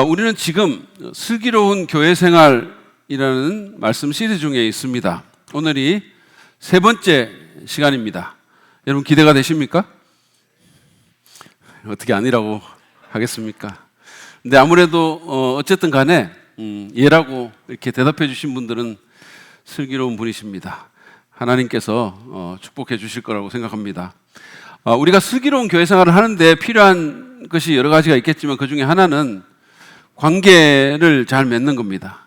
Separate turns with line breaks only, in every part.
우리는 지금 슬기로운 교회 생활이라는 말씀 시리즈 중에 있습니다. 오늘이 세 번째 시간입니다. 여러분 기대가 되십니까? 어떻게 아니라고 하겠습니까? 근데 아무래도 어쨌든 간에 예라고 이렇게 대답해 주신 분들은 슬기로운 분이십니다. 하나님께서 축복해 주실 거라고 생각합니다. 우리가 슬기로운 교회 생활을 하는데 필요한 것이 여러 가지가 있겠지만 그 중에 하나는 관계를 잘 맺는 겁니다.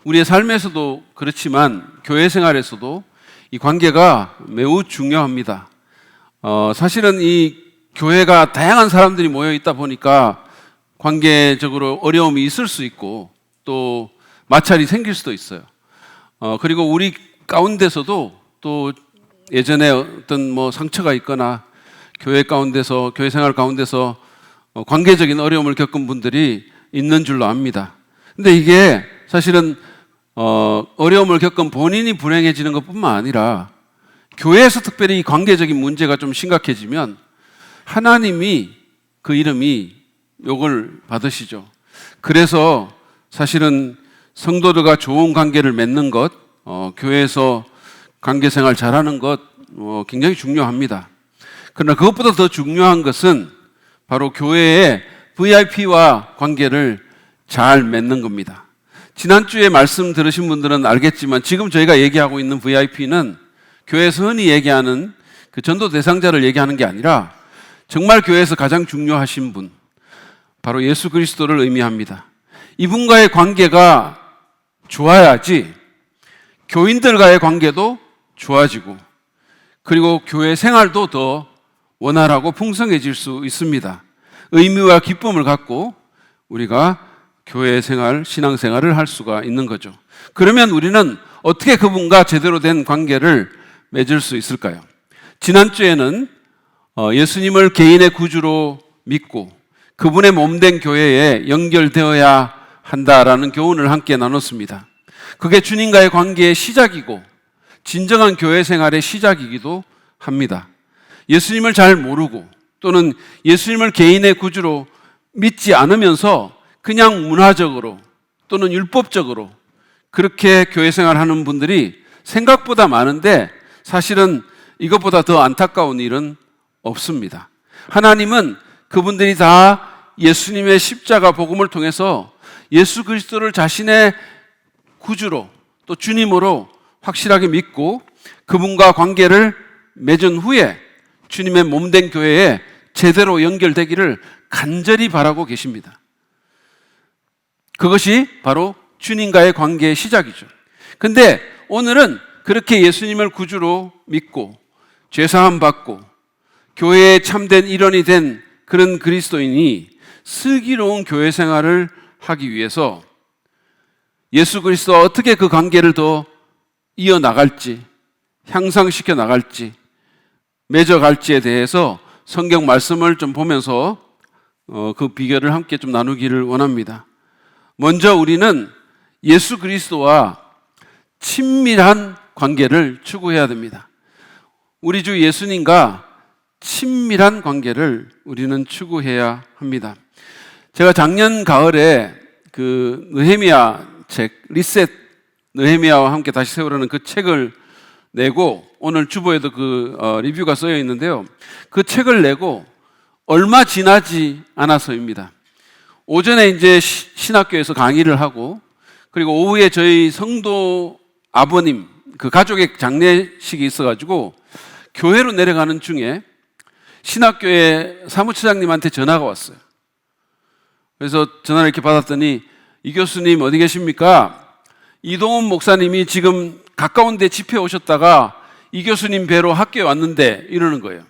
우리의 삶에서도 그렇지만 교회 생활에서도 이 관계가 매우 중요합니다. 사실은 이 교회가 다양한 사람들이 모여 있다 보니까 관계적으로 어려움이 있을 수 있고 또 마찰이 생길 수도 있어요. 그리고 우리 가운데서도 또 예전에 어떤 상처가 있거나 교회 가운데서 교회 생활 가운데서 관계적인 어려움을 겪은 분들이 있는 줄로 압니다. 근데 이게 사실은 어려움을 겪은 본인이 불행해지는 것뿐만 아니라 교회에서 특별히 이 관계적인 문제가 좀 심각해지면 하나님이 그 이름이 욕을 받으시죠. 그래서 사실은 성도들과 좋은 관계를 맺는 것, 교회에서 관계생활 잘하는 것 굉장히 중요합니다. 그러나 그것보다 더 중요한 것은 바로 교회의 VIP와 관계를 잘 맺는 겁니다. 지난주에 말씀 들으신 분들은 알겠지만 지금 저희가 얘기하고 있는 VIP는 교회에서 흔히 얘기하는 그 전도 대상자를 얘기하는 게 아니라 정말 교회에서 가장 중요하신 분, 바로 예수 그리스도를 의미합니다. 이분과의 관계가 좋아야지 교인들과의 관계도 좋아지고 그리고 교회 생활도 더 원활하고 풍성해질 수 있습니다. 의미와 기쁨을 갖고 우리가 교회 생활, 신앙 생활을 할 수가 있는 거죠. 그러면 우리는 어떻게 그분과 제대로 된 관계를 맺을 수 있을까요? 지난주에는 예수님을 개인의 구주로 믿고 그분의 몸된 교회에 연결되어야 한다라는 교훈을 함께 나눴습니다. 그게 주님과의 관계의 시작이고 진정한 교회 생활의 시작이기도 합니다. 예수님을 잘 모르고 또는 예수님을 개인의 구주로 믿지 않으면서 그냥 문화적으로 또는 율법적으로 그렇게 교회 생활하는 분들이 생각보다 많은데 사실은 이것보다 더 안타까운 일은 없습니다. 하나님은 그분들이 다 예수님의 십자가 복음을 통해서 예수 그리스도를 자신의 구주로 또 주님으로 확실하게 믿고 그분과 관계를 맺은 후에 주님의 몸된 교회에 제대로 연결되기를 간절히 바라고 계십니다. 그것이 바로 주님과의 관계의 시작이죠. 근데 오늘은 그렇게 예수님을 구주로 믿고 죄사함 받고 교회의 참된 일원이 된 그런 그리스도인이 슬기로운 교회 생활을 하기 위해서 예수 그리스도와 어떻게 그 관계를 더 이어나갈지, 향상시켜 나갈지, 맺어갈지에 대해서 성경 말씀을 좀 보면서 그 비결을 함께 좀 나누기를 원합니다. 먼저 우리는 예수 그리스도와 친밀한 관계를 추구해야 됩니다. 우리 주 예수님과 친밀한 관계를 우리는 추구해야 합니다. 제가 작년 가을에 그 느헤미야 책, 리셋 느헤미야와 함께 다시 세우라는 그 책을 내고 오늘 주보에도 그 리뷰가 써여 있는데요. 그 책을 내고 얼마 지나지 않아서입니다. 오전에 이제 신학교에서 강의를 하고 그리고 오후에 저희 성도 아버님 그 가족의 장례식이 있어가지고 교회로 내려가는 중에 신학교의 사무처장님한테 전화가 왔어요. 그래서 전화를 이렇게 받았더니 이 교수님 어디 계십니까? 이동훈 목사님이 지금 가까운 데 집회 오셨다가 이 교수님 뵈러 학교에 왔는데 이러는 거예요.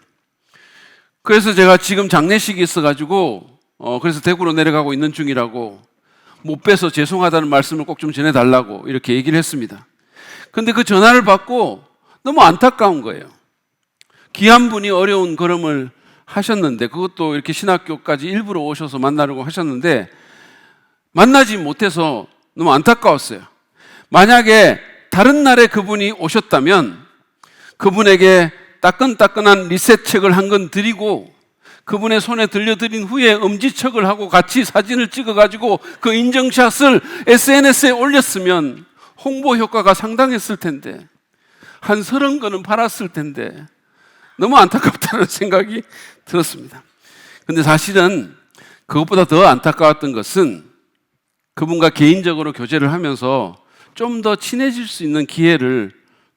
그래서 제가 지금 장례식이 있어가지고 그래서 대구로 내려가고 있는 중이라고 못 뵈서 죄송하다는 말씀을 꼭 좀 전해달라고 이렇게 얘기를 했습니다. 근데 그 전화를 받고 너무 안타까운 거예요. 귀한 분이 어려운 걸음을 하셨는데 그것도 이렇게 신학교까지 일부러 오셔서 만나려고 하셨는데 만나지 못해서 너무 안타까웠어요. 만약에 다른 날에 그분이 오셨다면 그분에게 따끈따끈한 리셋 책을 한 권 드리고 그분의 손에 들려드린 후에 엄지척을 하고 같이 사진을 찍어가지고 그 인증샷을 SNS에 올렸으면 홍보 효과가 상당했을 텐데, 한 30건은 팔았을 텐데, 너무 안타깝다는 생각이 들었습니다. 근데 사실은 그것보다 더 안타까웠던 것은 그분과 개인적으로 교제를 하면서 좀 더 친해질 수 있는 기회를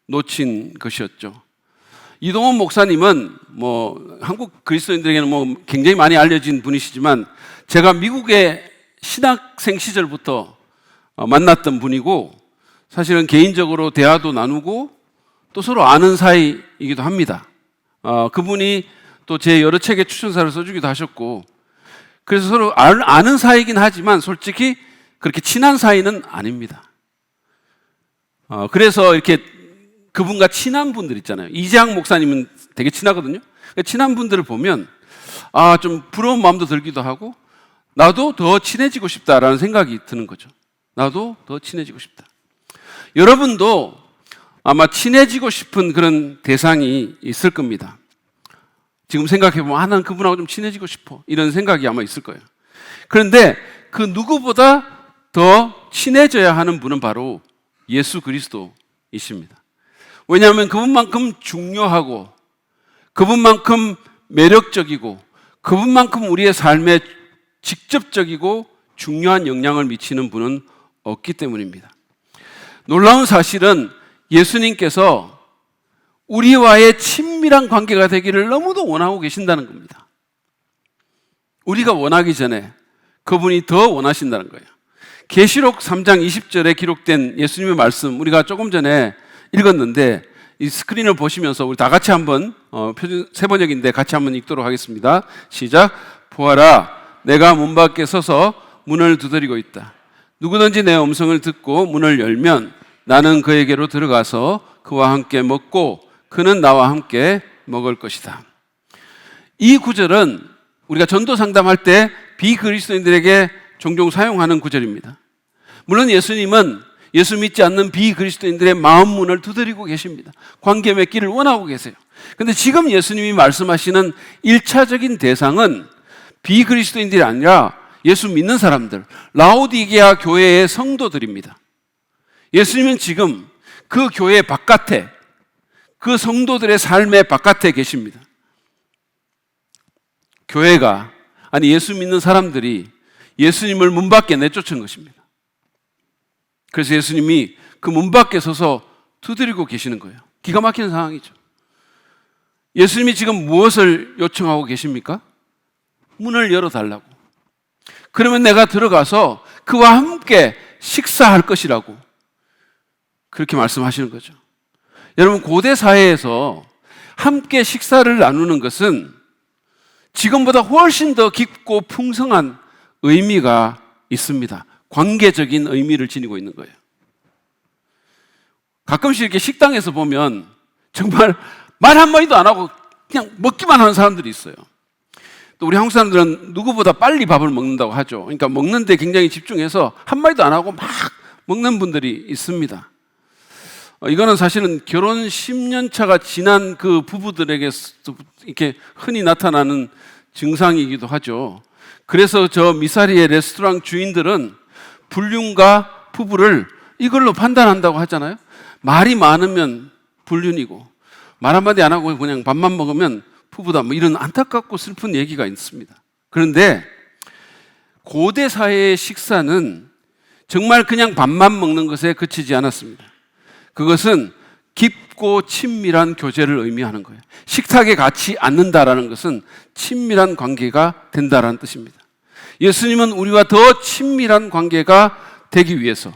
놓친 것이었죠. 이동원 목사님은 한국 그리스도인들에게는 굉장히 많이 알려진 분이시지만, 제가 미국의 신학생 시절부터 만났던 분이고, 사실은 개인적으로 대화도 나누고 또 서로 아는 사이이기도 합니다. 그분이 또 제 여러 책에 추천사를 써주기도 하셨고, 그래서 서로 아는 사이이긴 하지만 솔직히 그렇게 친한 사이는 아닙니다. 그래서 이렇게 그분과 친한 분들 있잖아요. 이재학 목사님은 되게 친하거든요. 친한 분들을 보면 좀 부러운 마음도 들기도 하고, 나도 더 친해지고 싶다라는 생각이 드는 거죠. 나도 더 친해지고 싶다. 여러분도 아마 친해지고 싶은 그런 대상이 있을 겁니다. 지금 생각해보면 난 그분하고 좀 친해지고 싶어, 이런 생각이 아마 있을 거예요. 그런데 그 누구보다 더 친해져야 하는 분은 바로 예수 그리스도이십니다. 왜냐하면 그분만큼 중요하고, 그분만큼 매력적이고, 그분만큼 우리의 삶에 직접적이고 중요한 영향을 미치는 분은 없기 때문입니다. 놀라운 사실은 예수님께서 우리와의 친밀한 관계가 되기를 너무도 원하고 계신다는 겁니다. 우리가 원하기 전에 그분이 더 원하신다는 거예요. 계시록 3장 20절에 기록된 예수님의 말씀, 우리가 조금 전에 읽었는데, 이 스크린을 보시면서 우리 다 같이 한번 표준 세번역인데 같이 한번 읽도록 하겠습니다. 시작. 보아라, 내가 문 밖에 서서 문을 두드리고 있다. 누구든지 내 음성을 듣고 문을 열면 나는 그에게로 들어가서 그와 함께 먹고 그는 나와 함께 먹을 것이다. 이 구절은 우리가 전도 상담할 때 비그리스도인들에게 종종 사용하는 구절입니다. 물론 예수님은 예수 믿지 않는 비그리스도인들의 마음 문을 두드리고 계십니다. 관계 맺기를 원하고 계세요. 그런데 지금 예수님이 말씀하시는 1차적인 대상은 비그리스도인들이 아니라 예수 믿는 사람들, 라오디게아 교회의 성도들입니다. 예수님은 지금 그 교회 바깥에, 그 성도들의 삶의 바깥에 계십니다. 교회가, 예수 믿는 사람들이 예수님을 문 밖에 내쫓은 것입니다. 그래서 예수님이 그 문 밖에 서서 두드리고 계시는 거예요. 기가 막히는 상황이죠. 예수님이 지금 무엇을 요청하고 계십니까? 문을 열어달라고. 그러면 내가 들어가서 그와 함께 식사할 것이라고 그렇게 말씀하시는 거죠. 여러분, 고대 사회에서 함께 식사를 나누는 것은 지금보다 훨씬 더 깊고 풍성한 의미가 있습니다. 관계적인 의미를 지니고 있는 거예요. 가끔씩 이렇게 식당에서 보면 정말 말 한마디도 안 하고 그냥 먹기만 하는 사람들이 있어요. 또 우리 한국 사람들은 누구보다 빨리 밥을 먹는다고 하죠. 그러니까 먹는데 굉장히 집중해서 한마디도 안 하고 막 먹는 분들이 있습니다. 이거는 사실은 결혼 10년 차가 지난 그 부부들에게 이렇게 흔히 나타나는 증상이기도 하죠. 그래서 저 미사리의 레스토랑 주인들은 불륜과 부부를 이걸로 판단한다고 하잖아요. 말이 많으면 불륜이고, 말 한마디 안 하고 그냥 밥만 먹으면 부부다, 이런 안타깝고 슬픈 얘기가 있습니다. 그런데 고대 사회의 식사는 정말 그냥 밥만 먹는 것에 그치지 않았습니다. 그것은 깊고 친밀한 교제를 의미하는 거예요. 식탁에 같이 앉는다라는 것은 친밀한 관계가 된다라는 뜻입니다. 예수님은 우리와 더 친밀한 관계가 되기 위해서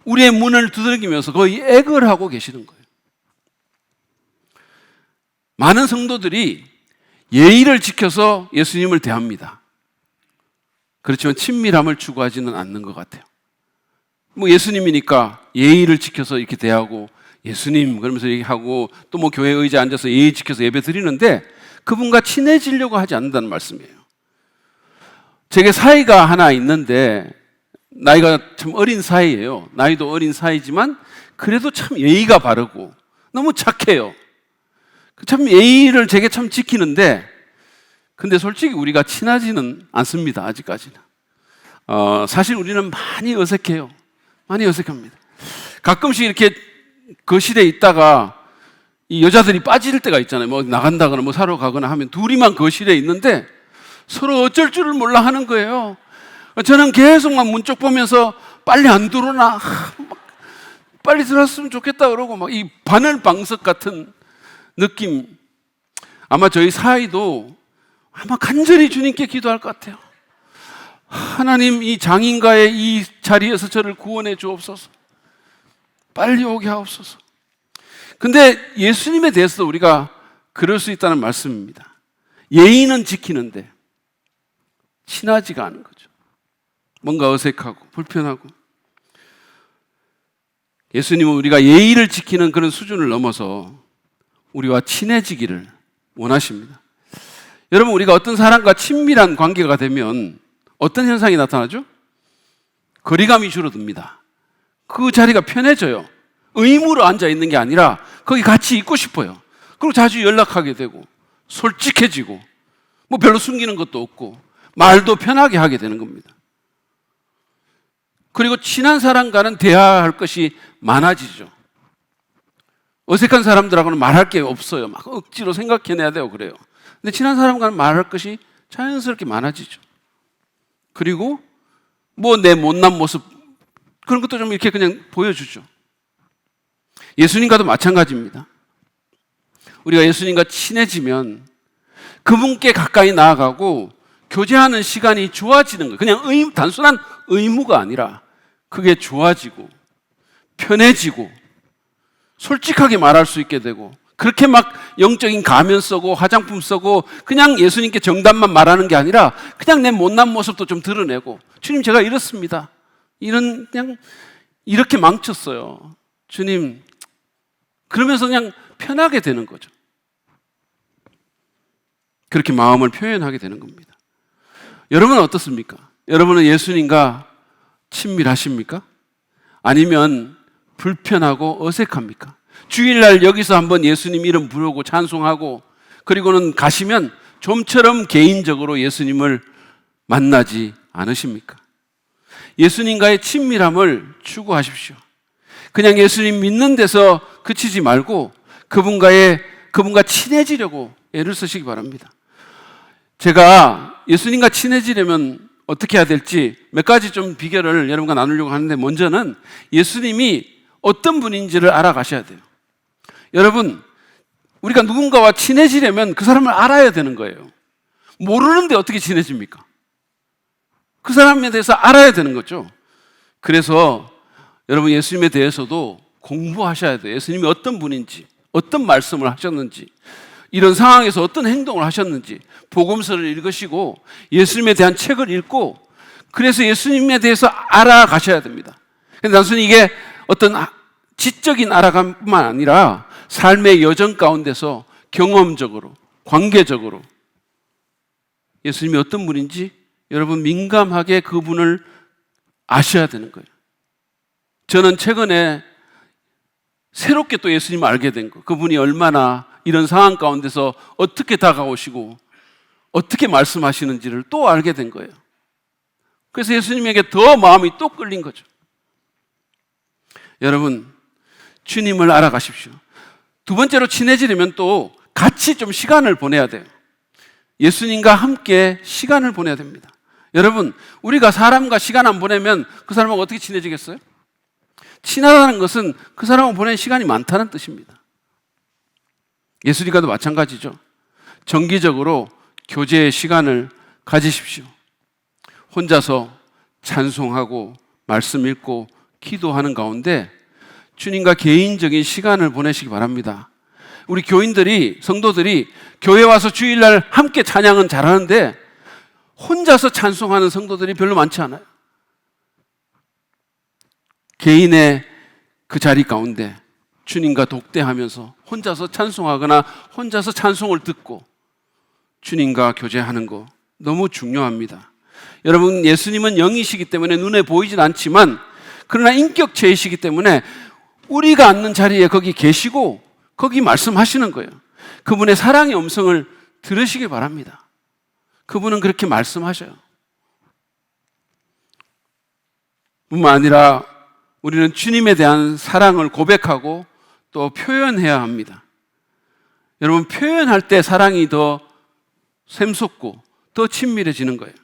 우리의 문을 두들기면서 거의 액을 하고 계시는 거예요. 많은 성도들이 예의를 지켜서 예수님을 대합니다. 그렇지만 친밀함을 추구하지는 않는 것 같아요. 예수님이니까 예의를 지켜서 이렇게 대하고, 예수님 그러면서 얘기하고, 또 교회 의자에 앉아서 예의 지켜서 예배 드리는데 그분과 친해지려고 하지 않는다는 말씀이에요. 제게 사이가 하나 있는데 나이가 참 어린 사이예요. 나이도 어린 사이지만 그래도 참 예의가 바르고 너무 착해요. 참 예의를 되게 참 지키는데 근데 솔직히 우리가 친하지는 않습니다. 아직까지는. 사실 우리는 많이 어색해요. 많이 어색합니다. 가끔씩 이렇게 거실에 있다가 이 여자들이 빠질 때가 있잖아요. 뭐 나간다거나 뭐 사러 가거나 하면 둘이만 거실에 있는데 서로 어쩔 줄을 몰라 하는 거예요. 저는 계속 막 문 쪽 보면서 빨리 안 들어오나, 빨리 들어왔으면 좋겠다 그러고 막 이 바늘방석 같은 느낌. 아마 저희 사이도 아마 간절히 주님께 기도할 것 같아요. 하나님, 이 장인가의 이 자리에서 저를 구원해 주옵소서. 빨리 오게 하옵소서. 근데 예수님에 대해서도 우리가 그럴 수 있다는 말씀입니다. 예의는 지키는데 친하지가 않은 거죠. 뭔가 어색하고 불편하고. 예수님은 우리가 예의를 지키는 그런 수준을 넘어서 우리와 친해지기를 원하십니다. 여러분, 우리가 어떤 사람과 친밀한 관계가 되면 어떤 현상이 나타나죠? 거리감이 줄어듭니다. 그 자리가 편해져요. 의무로 앉아 있는 게 아니라 거기 같이 있고 싶어요. 그리고 자주 연락하게 되고 솔직해지고 뭐 별로 숨기는 것도 없고 말도 편하게 하게 되는 겁니다. 그리고 친한 사람과는 대화할 것이 많아지죠. 어색한 사람들하고는 말할 게 없어요. 막 억지로 생각해내야 되고 그래요. 근데 친한 사람과는 말할 것이 자연스럽게 많아지죠. 그리고 뭐 내 못난 모습 그런 것도 좀 이렇게 그냥 보여주죠. 예수님과도 마찬가지입니다. 우리가 예수님과 친해지면 그분께 가까이 나아가고 교제하는 시간이 좋아지는 거예요. 그냥 단순한 의무가 아니라 그게 좋아지고 편해지고 솔직하게 말할 수 있게 되고, 그렇게 막 영적인 가면 쓰고 화장품 쓰고 그냥 예수님께 정답만 말하는 게 아니라 그냥 내 못난 모습도 좀 드러내고, 주님 제가 이렇습니다. 그냥 이렇게 망쳤어요. 주님, 그러면서 그냥 편하게 되는 거죠. 그렇게 마음을 표현하게 되는 겁니다. 여러분은 어떻습니까? 여러분은 예수님과 친밀하십니까? 아니면 불편하고 어색합니까? 주일날 여기서 한번 예수님 이름 부르고 찬송하고 그리고는 가시면 좀처럼 개인적으로 예수님을 만나지 않으십니까? 예수님과의 친밀함을 추구하십시오. 그냥 예수님 믿는 데서 그치지 말고 그분과 친해지려고 애를 쓰시기 바랍니다. 제가 예수님과 친해지려면 어떻게 해야 될지 몇 가지 좀 비결을 여러분과 나누려고 하는데, 먼저는 예수님이 어떤 분인지를 알아가셔야 돼요. 여러분, 우리가 누군가와 친해지려면 그 사람을 알아야 되는 거예요. 모르는데 어떻게 친해집니까? 그 사람에 대해서 알아야 되는 거죠. 그래서 여러분, 예수님에 대해서도 공부하셔야 돼요. 예수님이 어떤 분인지, 어떤 말씀을 하셨는지, 이런 상황에서 어떤 행동을 하셨는지 복음서를 읽으시고 예수님에 대한 책을 읽고, 그래서 예수님에 대해서 알아가셔야 됩니다. 단순히 이게 어떤 지적인 알아감뿐만 아니라 삶의 여정 가운데서 경험적으로, 관계적으로 예수님이 어떤 분인지 여러분 민감하게 그분을 아셔야 되는 거예요. 저는 최근에 새롭게 또 예수님을 알게 된 거, 그분이 얼마나 이런 상황 가운데서 어떻게 다가오시고 어떻게 말씀하시는지를 또 알게 된 거예요. 그래서 예수님에게 더 마음이 또 끌린 거죠. 여러분, 주님을 알아가십시오. 두 번째로 친해지려면 또 같이 좀 시간을 보내야 돼요. 예수님과 함께 시간을 보내야 됩니다. 여러분, 우리가 사람과 시간 안 보내면 그 사람하고 어떻게 친해지겠어요? 친하다는 것은 그 사람하고 보낸 시간이 많다는 뜻입니다. 예수님과도 마찬가지죠. 정기적으로 교제의 시간을 가지십시오. 혼자서 찬송하고 말씀 읽고 기도하는 가운데 주님과 개인적인 시간을 보내시기 바랍니다. 우리 교인들이, 성도들이 교회 와서 주일날 함께 찬양은 잘하는데 혼자서 찬송하는 성도들이 별로 많지 않아요. 개인의 그 자리 가운데 주님과 독대하면서 혼자서 찬송하거나 혼자서 찬송을 듣고 주님과 교제하는 거 너무 중요합니다. 여러분, 예수님은 영이시기 때문에 눈에 보이진 않지만 그러나 인격체이시기 때문에 우리가 앉는 자리에 거기 계시고 거기 말씀하시는 거예요. 그분의 사랑의 음성을 들으시기 바랍니다. 그분은 그렇게 말씀하셔요. 뿐만 아니라 우리는 주님에 대한 사랑을 고백하고 또 표현해야 합니다. 여러분, 표현할 때 사랑이 더 샘솟고 더 친밀해지는 거예요.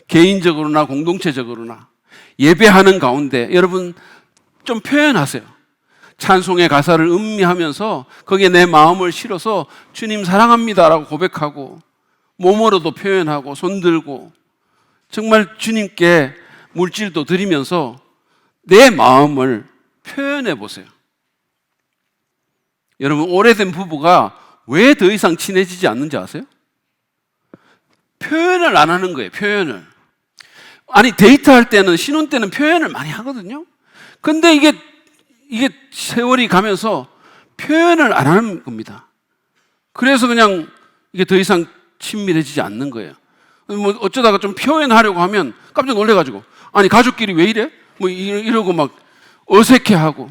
개인적으로나 공동체적으로나 예배하는 가운데 여러분 좀 표현하세요. 찬송의 가사를 음미하면서 거기에 내 마음을 실어서 주님 사랑합니다라고 고백하고 몸으로도 표현하고 손들고 정말 주님께 물질도 드리면서 내 마음을 표현해 보세요. 여러분, 오래된 부부가 왜 더 이상 친해지지 않는지 아세요? 표현을 안 하는 거예요. 표현을. 아니, 데이트할 때는, 신혼 때는 표현을 많이 하거든요. 근데 이게 세월이 가면서 표현을 안 하는 겁니다. 그래서 그냥 이게 더 이상 친밀해지지 않는 거예요. 뭐 어쩌다가 좀 표현하려고 하면 깜짝 놀래가지고, 아니 가족끼리 왜 이래? 뭐 이러고 막 어색해하고.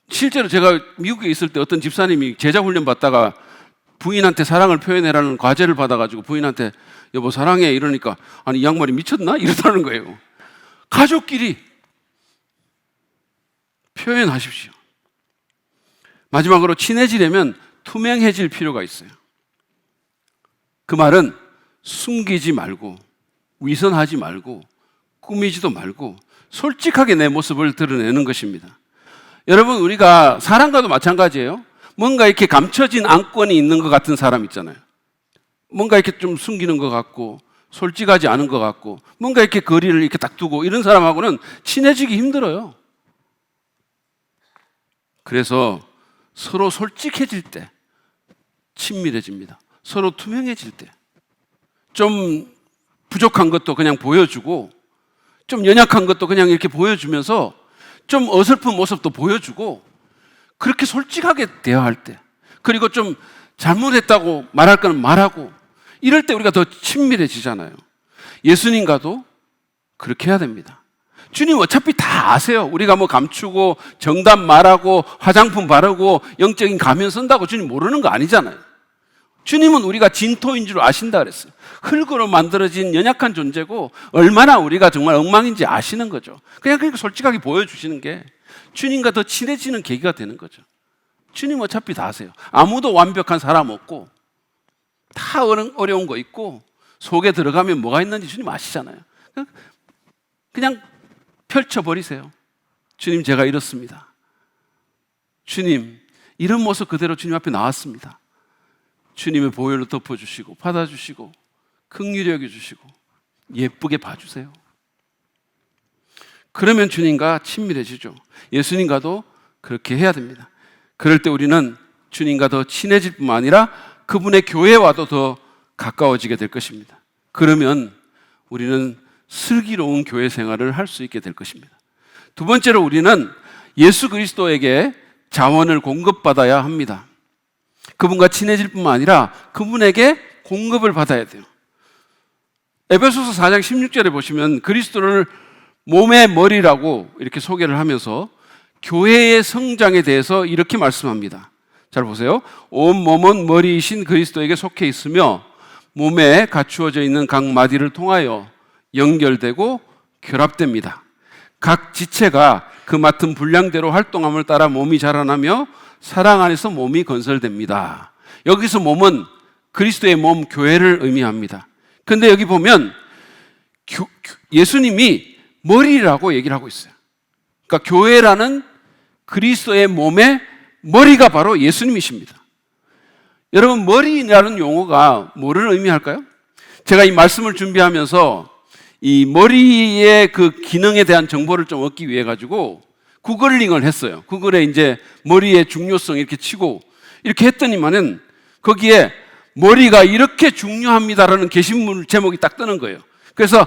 실제로 제가 미국에 있을 때 어떤 집사님이 제자 훈련 받다가 부인한테 사랑을 표현해라는 과제를 받아가지고 부인한테 여보 사랑해 이러니까 아니 이 양반이 미쳤나? 이러다는 거예요. 가족끼리 표현하십시오. 마지막으로 친해지려면 투명해질 필요가 있어요. 그 말은 숨기지 말고 위선하지 말고 꾸미지도 말고 솔직하게 내 모습을 드러내는 것입니다. 여러분, 우리가 사람과도 마찬가지예요. 뭔가 이렇게 감춰진 안건이 있는 것 같은 사람 있잖아요. 뭔가 이렇게 좀 숨기는 것 같고 솔직하지 않은 것 같고 뭔가 이렇게 거리를 이렇게 딱 두고 이런 사람하고는 친해지기 힘들어요. 그래서 서로 솔직해질 때 친밀해집니다. 서로 투명해질 때 좀 부족한 것도 그냥 보여주고 좀 연약한 것도 그냥 이렇게 보여주면서 좀 어설픈 모습도 보여주고 그렇게 솔직하게 대화할 때 그리고 좀 잘못했다고 말할 건 말하고 이럴 때 우리가 더 친밀해지잖아요. 예수님과도 그렇게 해야 됩니다. 주님 어차피 다 아세요. 우리가 뭐 감추고 정답 말하고 화장품 바르고 영적인 가면 쓴다고 주님 모르는 거 아니잖아요. 주님은 우리가 진토인 줄 아신다 그랬어요. 흙으로 만들어진 연약한 존재고 얼마나 우리가 정말 엉망인지 아시는 거죠. 그냥 그렇게 솔직하게 보여주시는 게 주님과 더 친해지는 계기가 되는 거죠. 주님 어차피 다 아세요. 아무도 완벽한 사람 없고 다 어려운 거 있고 속에 들어가면 뭐가 있는지 주님 아시잖아요. 그냥 펼쳐버리세요. 주님 제가 이렇습니다. 주님 이런 모습 그대로 주님 앞에 나왔습니다. 주님의 보혈로 덮어주시고 받아주시고 긍휼히 여겨주시고 예쁘게 봐주세요. 그러면 주님과 친밀해지죠. 예수님과도 그렇게 해야 됩니다. 그럴 때 우리는 주님과 더 친해질 뿐만 아니라 그분의 교회와도 더 가까워지게 될 것입니다. 그러면 우리는 슬기로운 교회 생활을 할 수 있게 될 것입니다. 두 번째로 우리는 예수 그리스도에게 자원을 공급받아야 합니다. 그분과 친해질 뿐만 아니라 그분에게 공급을 받아야 돼요. 에베소서 4장 16절에 보시면 그리스도를 몸의 머리라고 이렇게 소개를 하면서 교회의 성장에 대해서 이렇게 말씀합니다. 잘 보세요. 온 몸은 머리이신 그리스도에게 속해 있으며 몸에 갖추어져 있는 각 마디를 통하여 연결되고 결합됩니다. 각 지체가 그 맡은 분량대로 활동함을 따라 몸이 자라나며 사랑 안에서 몸이 건설됩니다. 여기서 몸은 그리스도의 몸 교회를 의미합니다. 그런데 여기 보면 예수님이 머리라고 얘기를 하고 있어요. 그러니까 교회라는 그리스도의 몸의 머리가 바로 예수님이십니다. 여러분, 머리라는 용어가 뭐를 의미할까요? 제가 이 말씀을 준비하면서 이 머리의 그 기능에 대한 정보를 좀 얻기 위해 가지고 구글링을 했어요. 구글에 이제 머리의 중요성 이렇게 치고 이렇게 했더니만은 거기에 머리가 이렇게 중요합니다라는 게시물 제목이 딱 뜨는 거예요. 그래서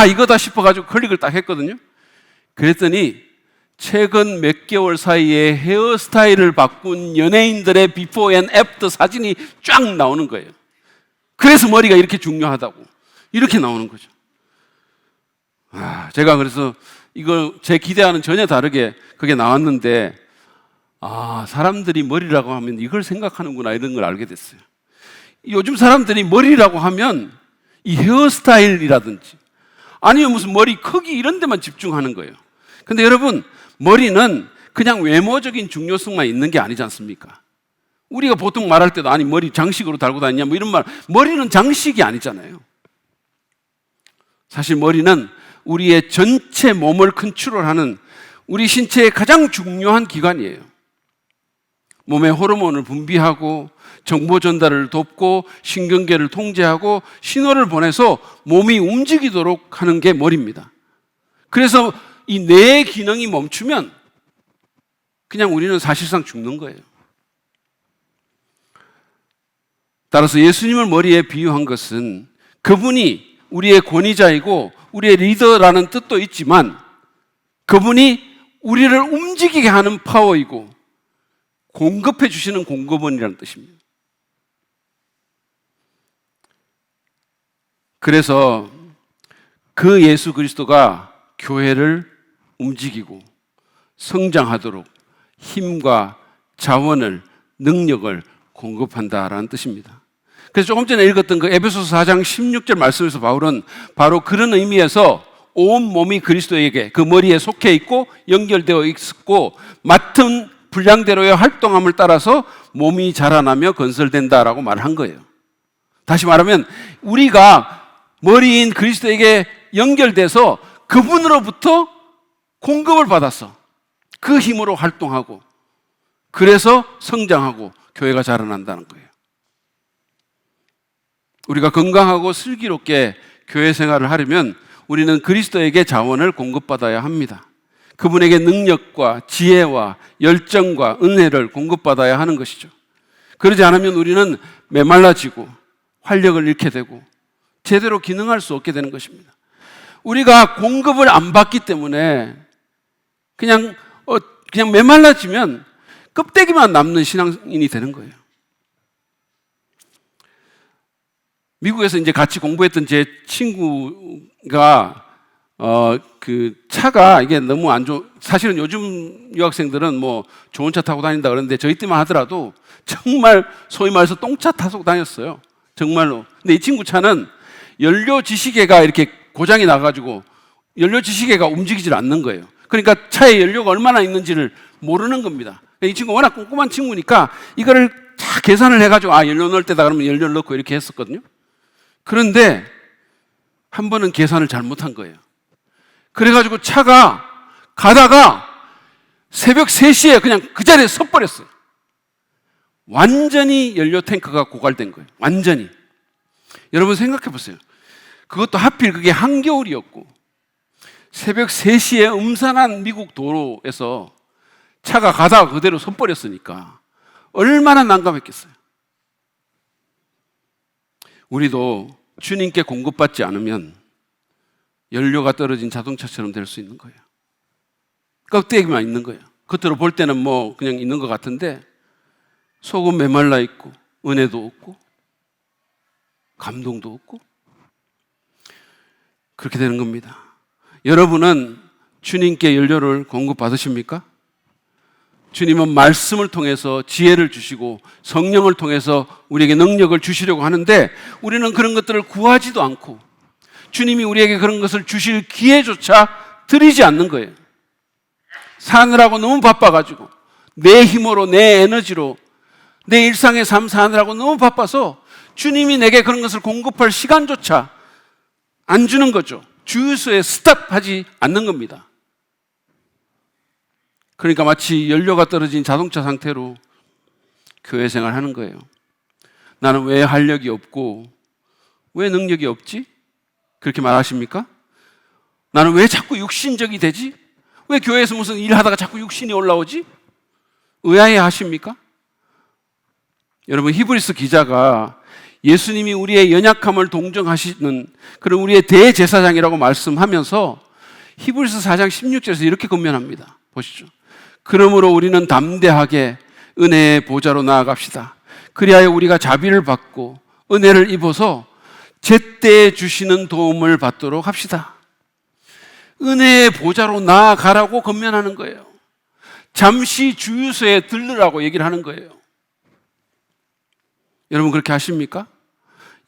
이거다 싶어가지고 클릭을 딱 했거든요. 그랬더니 최근 몇 개월 사이에 헤어스타일을 바꾼 연예인들의 비포 앤 애프터 사진이 쫙 나오는 거예요. 그래서 머리가 이렇게 중요하다고 이렇게 나오는 거죠. 제가 그래서 이거 제 기대와는 전혀 다르게 그게 나왔는데 사람들이 머리라고 하면 이걸 생각하는구나 이런 걸 알게 됐어요. 요즘 사람들이 머리라고 하면 이 헤어스타일이라든지 아니면 무슨 머리 크기 이런 데만 집중하는 거예요. 근데 여러분, 머리는 그냥 외모적인 중요성만 있는 게 아니지 않습니까? 우리가 보통 말할 때도 아니 머리 장식으로 달고 다니냐 뭐 이런 말, 머리는 장식이 아니잖아요. 사실 머리는 우리의 전체 몸을 컨트롤하는 우리 신체의 가장 중요한 기관이에요. 몸의 호르몬을 분비하고 정보 전달을 돕고 신경계를 통제하고 신호를 보내서 몸이 움직이도록 하는 게 머리입니다. 그래서 이 뇌의 기능이 멈추면 그냥 우리는 사실상 죽는 거예요. 따라서 예수님을 머리에 비유한 것은 그분이 우리의 권위자이고 우리의 리더라는 뜻도 있지만 그분이 우리를 움직이게 하는 파워이고 공급해 주시는 공급원이라는 뜻입니다. 그래서 그 예수 그리스도가 교회를 움직이고 성장하도록 힘과 자원을, 능력을 공급한다라는 뜻입니다. 그래서 조금 전에 읽었던 그 에베소서 4장 16절 말씀에서 바울은 바로 그런 의미에서 온 몸이 그리스도에게 그 머리에 속해 있고 연결되어 있고 맡은 분량대로의 활동함을 따라서 몸이 자라나며 건설된다라고 말한 거예요. 다시 말하면 우리가 머리인 그리스도에게 연결돼서 그분으로부터 공급을 받아서 그 힘으로 활동하고 그래서 성장하고 교회가 자라난다는 거예요. 우리가 건강하고 슬기롭게 교회 생활을 하려면 우리는 그리스도에게 자원을 공급받아야 합니다. 그분에게 능력과 지혜와 열정과 은혜를 공급받아야 하는 것이죠. 그러지 않으면 우리는 메말라지고 활력을 잃게 되고 제대로 기능할 수 없게 되는 것입니다. 우리가 공급을 안 받기 때문에 그냥 메말라지면 껍데기만 남는 신앙인이 되는 거예요. 미국에서 이제 같이 공부했던 제 친구가 그 차가 이게 너무 안 좋은, 사실은 요즘 유학생들은 뭐 좋은 차 타고 다닌다 그러는데 저희 때만 하더라도 정말 소위 말해서 똥차 타고 다녔어요. 정말로. 근데 이 친구 차는 연료 지시계가 이렇게 고장이 나가지고 연료 지시계가 움직이질 않는 거예요. 그러니까 차에 연료가 얼마나 있는지를 모르는 겁니다. 이 친구 워낙 꼼꼼한 친구니까 이거를 다 계산을 해가지고 연료 넣을 때다 그러면 연료를 넣고 이렇게 했었거든요. 그런데 한 번은 계산을 잘못한 거예요. 그래가지고 차가 가다가 새벽 3시에 그냥 그 자리에 서버렸어요. 완전히 연료 탱크가 고갈된 거예요. 완전히. 여러분 생각해 보세요. 그것도 하필 그게 한겨울이었고 새벽 3시에 음산한 미국 도로에서 차가 가다가 그대로 서버렸으니까 얼마나 난감했겠어요. 우리도 주님께 공급받지 않으면 연료가 떨어진 자동차처럼 될 수 있는 거예요. 껍데기만 있는 거예요. 겉으로 볼 때는 뭐 그냥 있는 것 같은데 속은 메말라 있고 은혜도 없고 감동도 없고 그렇게 되는 겁니다. 여러분은 주님께 연료를 공급받으십니까? 주님은 말씀을 통해서 지혜를 주시고 성령을 통해서 우리에게 능력을 주시려고 하는데 우리는 그런 것들을 구하지도 않고 주님이 우리에게 그런 것을 주실 기회조차 드리지 않는 거예요. 사느라고 너무 바빠가지고 내 힘으로 내 에너지로 내 일상의 삶 사느라고 너무 바빠서 주님이 내게 그런 것을 공급할 시간조차 안 주는 거죠. 주유소에 스탑하지 않는 겁니다. 그러니까 마치 연료가 떨어진 자동차 상태로 교회 생활을 하는 거예요. 나는 왜 활력이 없고 왜 능력이 없지? 그렇게 말하십니까? 나는 왜 자꾸 육신적이 되지? 왜 교회에서 무슨 일하다가 자꾸 육신이 올라오지? 의아해 하십니까? 여러분 히브리서 기자가 예수님이 우리의 연약함을 동정하시는 그런 우리의 대제사장이라고 말씀하면서 히브리서 4장 16절에서 이렇게 권면합니다. 보시죠. 그러므로 우리는 담대하게 은혜의 보좌로 나아갑시다. 그리하여 우리가 자비를 받고 은혜를 입어서 제때에 주시는 도움을 받도록 합시다. 은혜의 보좌로 나아가라고 권면하는 거예요. 잠시 주유소에 들르라고 얘기를 하는 거예요. 여러분 그렇게 하십니까?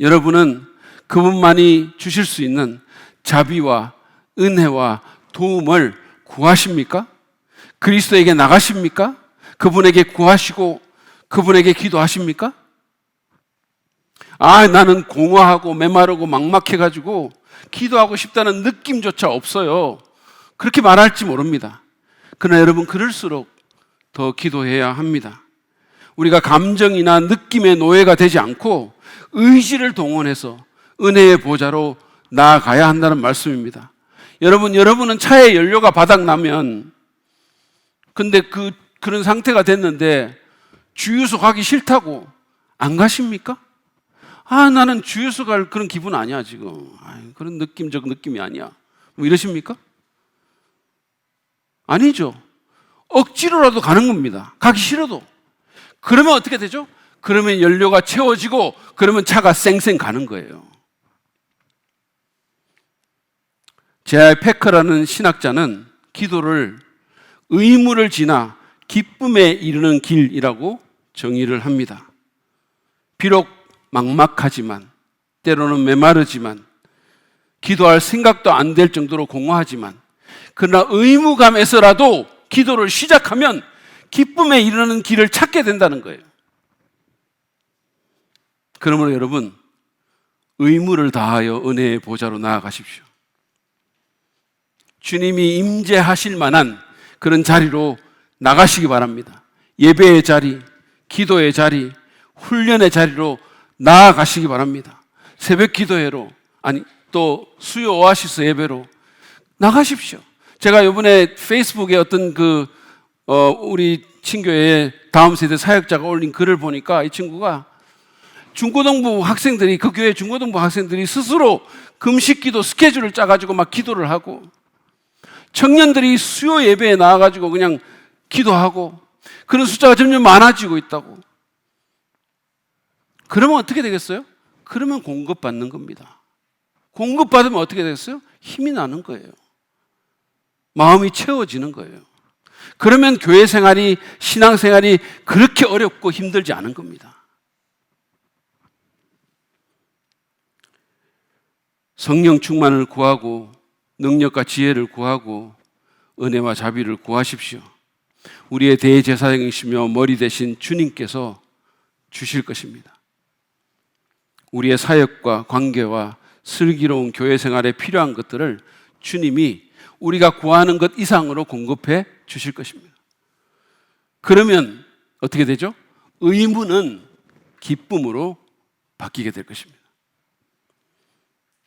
여러분은 그분만이 주실 수 있는 자비와 은혜와 도움을 구하십니까? 그리스도에게 나가십니까? 그분에게 구하시고 그분에게 기도하십니까? 나는 공허하고 메마르고 막막해가지고 기도하고 싶다는 느낌조차 없어요. 그렇게 말할지 모릅니다. 그러나 여러분, 그럴수록 더 기도해야 합니다. 우리가 감정이나 느낌의 노예가 되지 않고 의지를 동원해서 은혜의 보좌로 나아가야 한다는 말씀입니다. 여러분은 차에 연료가 바닥나면, 근데 그런 상태가 됐는데 주유소 가기 싫다고 안 가십니까? 나는 주유소 갈 그런 기분 아니야, 지금. 그런 느낌적 느낌이 아니야. 뭐 이러십니까? 아니죠. 억지로라도 가는 겁니다. 가기 싫어도. 그러면 어떻게 되죠? 그러면 연료가 채워지고, 그러면 차가 쌩쌩 가는 거예요. J.I. 패커라는 신학자는 기도를 의무를 지나 기쁨에 이르는 길이라고 정의를 합니다. 비록 막막하지만, 때로는 메마르지만, 기도할 생각도 안 될 정도로 공허하지만, 그러나 의무감에서라도 기도를 시작하면 기쁨에 이르는 길을 찾게 된다는 거예요. 그러므로 여러분, 의무를 다하여 은혜의 보좌로 나아가십시오. 주님이 임재하실 만한 그런 자리로 나가시기 바랍니다. 예배의 자리, 기도의 자리, 훈련의 자리로 나아가시기 바랍니다. 새벽 기도회로, 또 수요 오아시스 예배로 나가십시오. 제가 이번에 페이스북에 어떤 우리 친교회의 다음 세대 사역자가 올린 글을 보니까 이 친구가 중고등부 학생들이, 그 교회 중고등부 학생들이 스스로 금식기도 스케줄을 짜가지고 막 기도를 하고, 청년들이 수요 예배에 나와가지고 그냥 기도하고, 그런 숫자가 점점 많아지고 있다고. 그러면 어떻게 되겠어요? 그러면 공급받는 겁니다. 공급받으면 어떻게 되겠어요? 힘이 나는 거예요. 마음이 채워지는 거예요. 그러면 교회 생활이, 신앙 생활이 그렇게 어렵고 힘들지 않은 겁니다. 성령 충만을 구하고 능력과 지혜를 구하고 은혜와 자비를 구하십시오. 우리의 대제사장이시며 머리 되신 주님께서 주실 것입니다. 우리의 사역과 관계와 슬기로운 교회 생활에 필요한 것들을 주님이 우리가 구하는 것 이상으로 공급해 주실 것입니다. 그러면 어떻게 되죠? 의무는 기쁨으로 바뀌게 될 것입니다.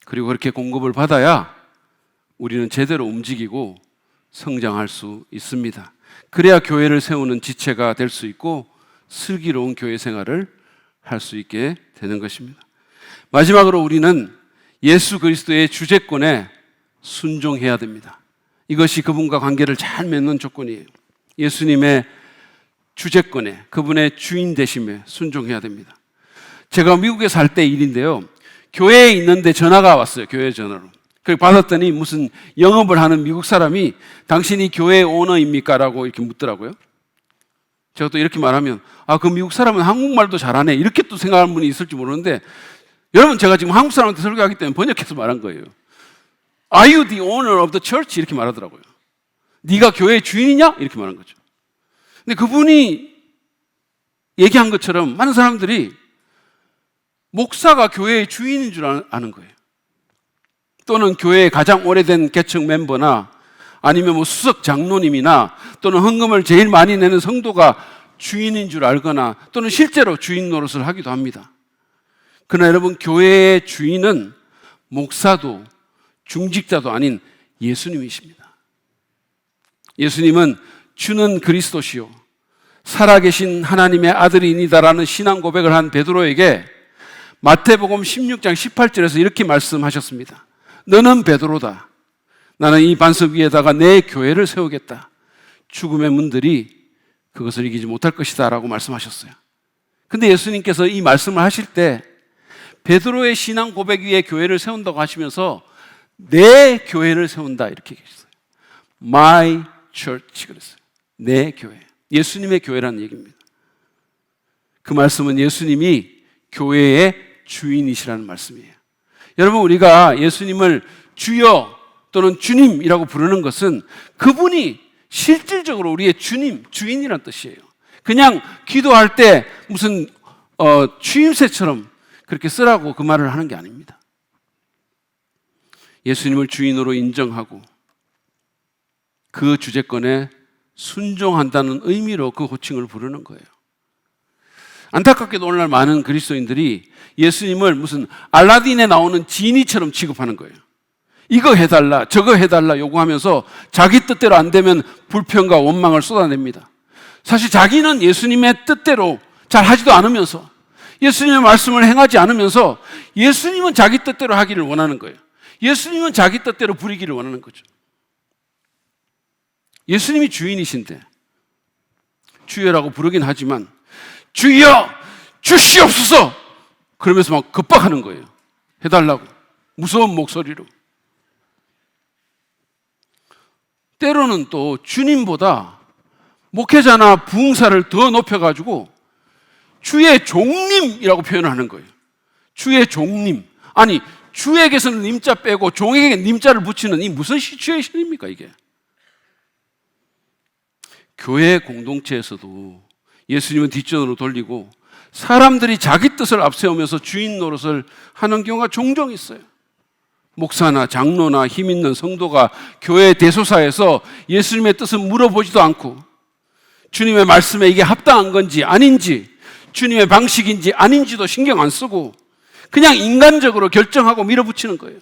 그리고 그렇게 공급을 받아야 우리는 제대로 움직이고 성장할 수 있습니다. 그래야 교회를 세우는 지체가 될 수 있고 슬기로운 교회 생활을 할 수 있게 되는 것입니다. 마지막으로 우리는 예수 그리스도의 주재권에 순종해야 됩니다. 이것이 그분과 관계를 잘 맺는 조건이에요. 예수님의 주재권에, 그분의 주인 되심에 순종해야 됩니다. 제가 미국에 살 때 일인데요, 교회에 있는데 전화가 왔어요. 교회 전화로. 그걸 받았더니 무슨 영업을 하는 미국 사람이 당신이 교회 오너입니까? 라고 이렇게 묻더라고요. 제가 또 이렇게 말하면 그 미국 사람은 한국말도 잘하네, 이렇게 또 생각하는 분이 있을지 모르는데, 여러분, 제가 지금 한국 사람한테 설교하기 때문에 번역해서 말한 거예요. Are you the owner of the church? 이렇게 말하더라고요. 네가 교회의 주인이냐? 이렇게 말한 거죠. 근데 그분이 얘기한 것처럼 많은 사람들이 목사가 교회의 주인인 줄 아는 거예요. 또는 교회의 가장 오래된 계층 멤버나 아니면 수석 장로님이나 또는 헌금을 제일 많이 내는 성도가 주인인 줄 알거나 또는 실제로 주인 노릇을 하기도 합니다. 그러나 여러분, 교회의 주인은 목사도 중직자도 아닌 예수님이십니다. 예수님은 주는 그리스도시요 살아계신 하나님의 아들이니다라는 신앙 고백을 한 베드로에게 마태복음 16장 18절에서 이렇게 말씀하셨습니다. 너는 베드로다. 나는 이 반석 위에다가 내 교회를 세우겠다. 죽음의 문들이 그것을 이기지 못할 것이다 라고 말씀하셨어요. 근데 예수님께서 이 말씀을 하실 때 베드로의 신앙 고백 위에 교회를 세운다고 하시면서 내 교회를 세운다 이렇게 얘기했어요. My church 그랬어요. 내 교회. 예수님의 교회라는 얘기입니다. 그 말씀은 예수님이 교회의 주인이시라는 말씀이에요. 여러분, 우리가 예수님을 주여 또는 주님이라고 부르는 것은 그분이 실질적으로 우리의 주님, 주인이란 뜻이에요. 그냥 기도할 때 무슨 취임새처럼 그렇게 쓰라고 그 말을 하는 게 아닙니다. 예수님을 주인으로 인정하고 그 주재권에 순종한다는 의미로 그 호칭을 부르는 거예요. 안타깝게도 오늘날 많은 그리스도인들이 예수님을 무슨 알라딘에 나오는 지니처럼 취급하는 거예요. 이거 해달라, 저거 해달라 요구하면서 자기 뜻대로 안 되면 불평과 원망을 쏟아냅니다. 사실 자기는 예수님의 뜻대로 잘 하지도 않으면서 예수님의 말씀을 행하지 않으면서 예수님은 자기 뜻대로 하기를 원하는 거예요. 예수님은 자기 뜻대로 부리기를 원하는 거죠. 예수님이 주인이신데 주여라고 부르긴 하지만 주여 주시옵소서 그러면서 막 급박하는 거예요. 해달라고 무서운 목소리로. 때로는 또 주님보다 목회자나 부흥사를 더 높여가지고 주의 종님이라고 표현을 하는 거예요. 주의 종님. 아니 주에게서는 님자 빼고 종에게 님자를 붙이는 이 무슨 시츄에이션입니까 이게? 교회 공동체에서도 예수님은 뒷전으로 돌리고 사람들이 자기 뜻을 앞세우면서 주인 노릇을 하는 경우가 종종 있어요. 목사나 장로나 힘 있는 성도가 교회 대소사에서 예수님의 뜻을 물어보지도 않고 주님의 말씀에 이게 합당한 건지 아닌지 주님의 방식인지 아닌지도 신경 안 쓰고 그냥 인간적으로 결정하고 밀어붙이는 거예요.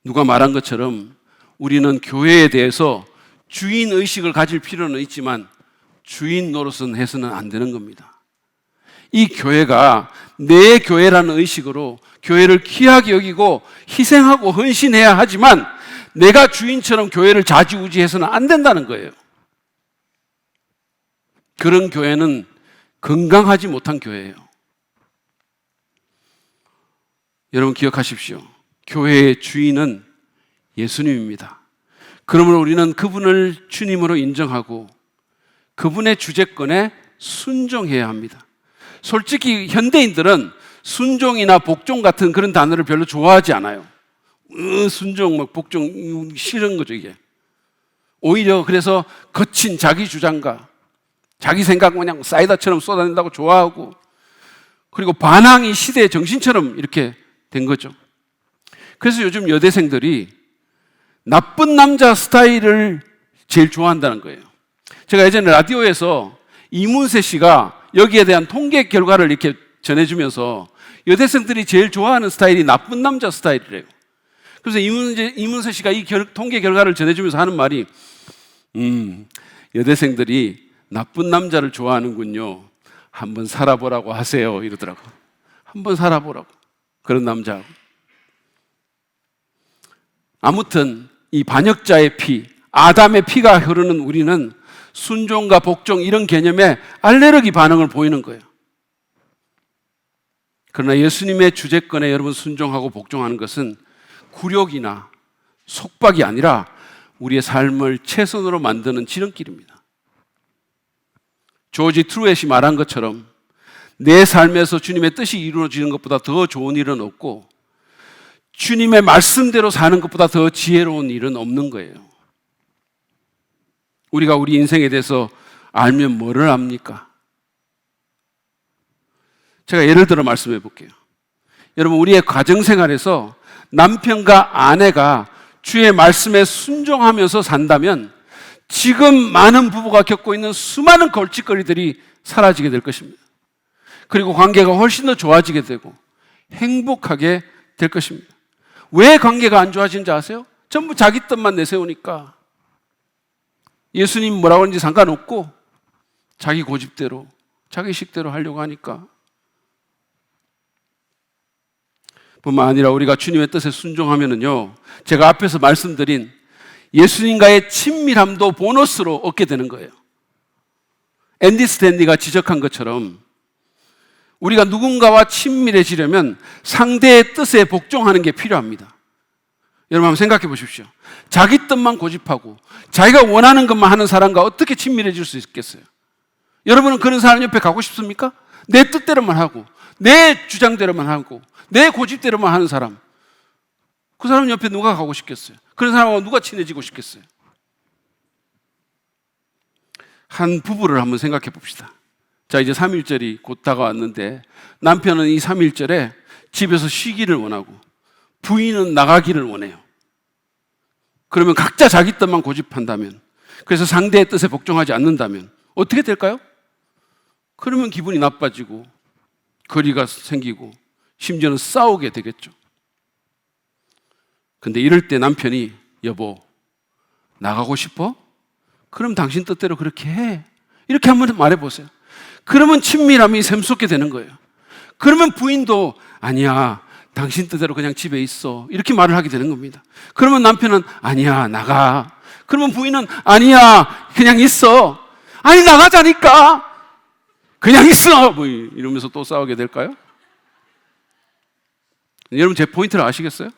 누가 말한 것처럼 우리는 교회에 대해서 주인 의식을 가질 필요는 있지만 주인 노릇은 해서는 안 되는 겁니다. 이 교회가 내 교회라는 의식으로 교회를 귀하게 여기고 희생하고 헌신해야 하지만 내가 주인처럼 교회를 좌지우지해서는 안 된다는 거예요. 그런 교회는 건강하지 못한 교회예요. 여러분 기억하십시오. 교회의 주인은 예수님입니다. 그러므로 우리는 그분을 주님으로 인정하고 그분의 주재권에 순종해야 합니다. 솔직히 현대인들은 순종이나 복종 같은 그런 단어를 별로 좋아하지 않아요. 순종, 막 복종 싫은 거죠 이게. 오히려 그래서 거친 자기 주장과 자기 생각 그냥 사이다처럼 쏟아낸다고 좋아하고 그리고 반항이 시대의 정신처럼 이렇게 된 거죠. 그래서 요즘 여대생들이 나쁜 남자 스타일을 제일 좋아한다는 거예요. 제가 예전에 라디오에서 이문세 씨가 여기에 대한 통계 결과를 이렇게 전해주면서 여대생들이 제일 좋아하는 스타일이 나쁜 남자 스타일이래요. 그래서 이문세 씨가 이 통계 결과를 전해주면서 하는 말이 여대생들이 나쁜 남자를 좋아하는군요. 한번 살아보라고 하세요 이러더라고. 한번 살아보라고. 그런 남자하고. 아무튼 이 반역자의 피, 아담의 피가 흐르는 우리는 순종과 복종 이런 개념에 알레르기 반응을 보이는 거예요. 그러나 예수님의 주재권에 여러분 순종하고 복종하는 것은 굴욕이나 속박이 아니라 우리의 삶을 최선으로 만드는 지름길입니다. 조지 트루엣이 말한 것처럼 내 삶에서 주님의 뜻이 이루어지는 것보다 더 좋은 일은 없고 주님의 말씀대로 사는 것보다 더 지혜로운 일은 없는 거예요. 우리가 우리 인생에 대해서 알면 뭐를 압니까? 제가 예를 들어 말씀해 볼게요. 여러분 우리의 가정생활에서 남편과 아내가 주의 말씀에 순종하면서 산다면 지금 많은 부부가 겪고 있는 수많은 골칫거리들이 사라지게 될 것입니다. 그리고 관계가 훨씬 더 좋아지게 되고 행복하게 될 것입니다. 왜 관계가 안 좋아지는지 아세요? 전부 자기 뜻만 내세우니까. 예수님 뭐라고 하는지 상관없고 자기 고집대로 자기 식대로 하려고 하니까. 뿐만 아니라 우리가 주님의 뜻에 순종하면은요, 제가 앞에서 말씀드린 예수님과의 친밀함도 보너스로 얻게 되는 거예요. 앤디 스탠리가 지적한 것처럼 우리가 누군가와 친밀해지려면 상대의 뜻에 복종하는 게 필요합니다. 여러분 한번 생각해 보십시오. 자기 뜻만 고집하고 자기가 원하는 것만 하는 사람과 어떻게 친밀해질 수 있겠어요? 여러분은 그런 사람 옆에 가고 싶습니까? 내 뜻대로만 하고 내 주장대로만 하고 내 고집대로만 하는 사람, 그 사람 옆에 누가 가고 싶겠어요? 그런 사람하고 누가 친해지고 싶겠어요? 한 부부를 한번 생각해 봅시다. 자, 이제 3.1절이 곧 다가왔는데 남편은 이 3.1절에 집에서 쉬기를 원하고 부인은 나가기를 원해요. 그러면 각자 자기 뜻만 고집한다면, 그래서 상대의 뜻에 복종하지 않는다면 어떻게 될까요? 그러면 기분이 나빠지고 거리가 생기고 심지어는 싸우게 되겠죠. 근데 이럴 때 남편이 여보, 나가고 싶어? 그럼 당신 뜻대로 그렇게 해. 이렇게 한번 말해보세요. 그러면 친밀함이 샘솟게 되는 거예요. 그러면 부인도 아니야, 당신 뜻대로 그냥 집에 있어. 이렇게 말을 하게 되는 겁니다. 그러면 남편은 아니야, 나가. 그러면 부인은 아니야, 그냥 있어. 아니, 나가자니까. 그냥 있어. 뭐 이러면서 또 싸우게 될까요? 여러분, 제 포인트를 아시겠어요?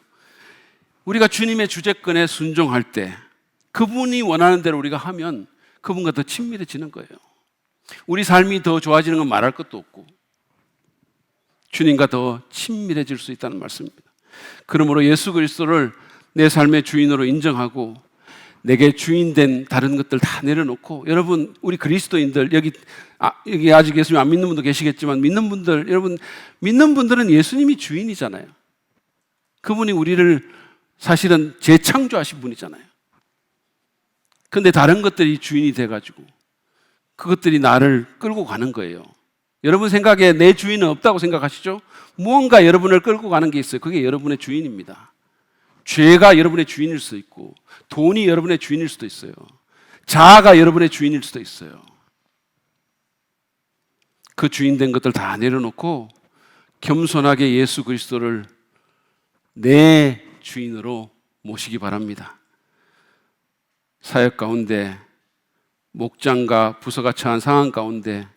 우리가 주님의 주재권에 순종할 때 그분이 원하는 대로 우리가 하면 그분과 더 친밀해지는 거예요. 우리 삶이 더 좋아지는 건 말할 것도 없고 주님과 더 친밀해질 수 있다는 말씀입니다. 그러므로 예수 그리스도를 내 삶의 주인으로 인정하고 내게 주인된 다른 것들 다 내려놓고, 여러분, 우리 그리스도인들 여기 아직 예수님 안 믿는 분도 계시겠지만 믿는 분들, 여러분, 믿는 분들은 예수님이 주인이잖아요. 그분이 우리를 사실은 재창조하신 분이잖아요. 그런데 다른 것들이 주인이 돼가지고 그것들이 나를 끌고 가는 거예요. 여러분 생각에 내 주인은 없다고 생각하시죠? 무언가 여러분을 끌고 가는 게 있어요. 그게 여러분의 주인입니다. 죄가 여러분의 주인일 수도 있고, 돈이 여러분의 주인일 수도 있어요. 자아가 여러분의 주인일 수도 있어요. 그 주인된 것들 다 내려놓고 겸손하게 예수 그리스도를 내 주인으로 모시기 바랍니다. 사역 가운데, 목장과 부서가 처한 상황 가운데,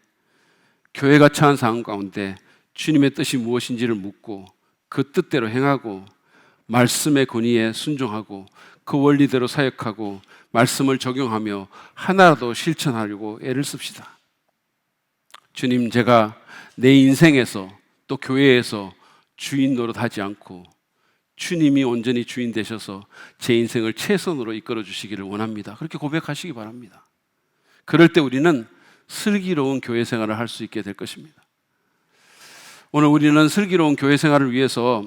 교회가 처한 상황 가운데 주님의 뜻이 무엇인지를 묻고 그 뜻대로 행하고 말씀의 권위에 순종하고 그 원리대로 사역하고 말씀을 적용하며 하나라도 실천하려고 애를 씁시다. 주님, 제가 내 인생에서 또 교회에서 주인 노릇하지 않고 주님이 온전히 주인 되셔서 제 인생을 최선으로 이끌어 주시기를 원합니다. 그렇게 고백하시기 바랍니다. 그럴 때 우리는 슬기로운 교회 생활을 할 수 있게 될 것입니다. 오늘 우리는 슬기로운 교회 생활을 위해서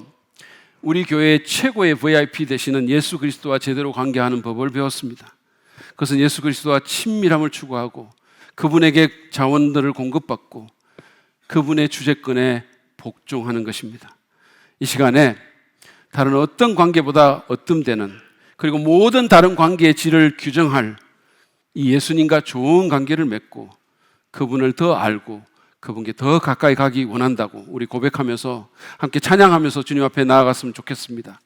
우리 교회의 최고의 VIP 되시는 예수 그리스도와 제대로 관계하는 법을 배웠습니다. 그것은 예수 그리스도와 친밀함을 추구하고 그분에게 자원들을 공급받고 그분의 주재권에 복종하는 것입니다. 이 시간에 다른 어떤 관계보다 얻음되는, 그리고 모든 다른 관계의 질을 규정할 이 예수님과 좋은 관계를 맺고 그분을 더 알고 그분께 더 가까이 가기 원한다고 우리 고백하면서 함께 찬양하면서 주님 앞에 나아갔으면 좋겠습니다.